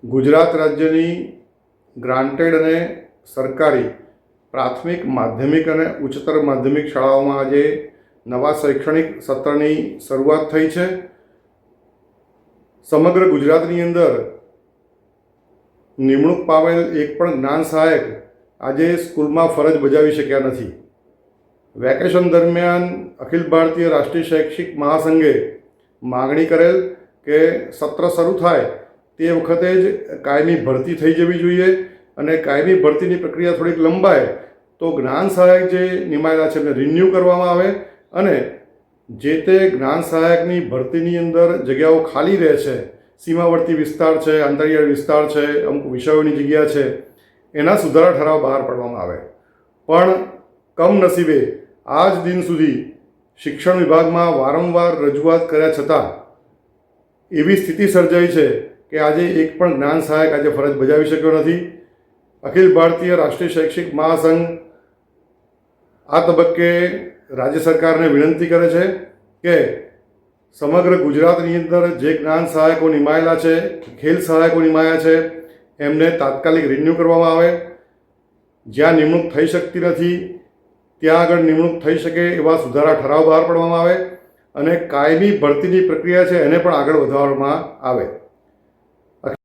ગુજરાત રાજ્યની ગ્રાન્ટેડ અને સરકારી પ્રાથમિક માધ્યમિક અને ઉચ્ચતર માધ્યમિક શાળાઓમાં આજે નવા શૈક્ષણિક સત્રની શરૂઆત થઈ છે. સમગ્ર ગુજરાતની અંદર નિમણૂક પામેલ એક પણ જ્ઞાન સહાયક આજે સ્કૂલમાં ફરજ બજાવી શક્યા નથી. વેકેશન દરમિયાન અખિલ ભારતીય રાષ્ટ્રીય શૈક્ષિક મહાસંઘે માગણી કરેલ કે સત્ર શરૂ થાય તે વખતે જ કાયમી ભરતી થઈ જવી જોઈએ અને કાયમી ભરતીની પ્રક્રિયા થોડીક લંબાય તો જ્ઞાન સહાયક જે નિમાયેલા છે એમને રિન્યૂ કરવામાં આવે અને જે તે જ્ઞાન સહાયકની ભરતીની અંદર જગ્યાઓ ખાલી રહે છે, સીમાવર્તી વિસ્તાર છે, આંતરિયાળ વિસ્તાર છે, અમુક વિષયોની જગ્યા છે, એના સુધારા ઠરાવ બહાર પાડવામાં આવે. પણ કમનસીબે આજ દિન સુધી શિક્ષણ વિભાગમાં વારંવાર રજૂઆત કર્યા છતાં એવી સ્થિતિ સર્જાઈ છે કે આજે એક પણ જ્ઞાન સહાયક આજે ફરજ બજાવી શક્યો નથી. અખિલ ભારતીય રાષ્ટ્રીય શૈક્ષિક મહાસંઘ આ તબક્કે રાજ્ય સરકારને વિનંતી કરે છે કે સમગ્ર ગુજરાતની અંદર જે જ્ઞાન સહાયકો નિમાયેલા છે, ખેલ સહાયકો નિમાયા છે, એમને તાત્કાલિક રિન્યૂ કરવામાં આવે. જ્યાં નિમણૂક થઈ શકતી નથી ત્યાં આગળ નિમણૂક થઈ શકે એવા સુધારા ઠરાવ બહાર પાડવામાં આવે અને કાયમી ભરતીની પ્રક્રિયા છે એને પણ આગળ વધારવામાં આવે.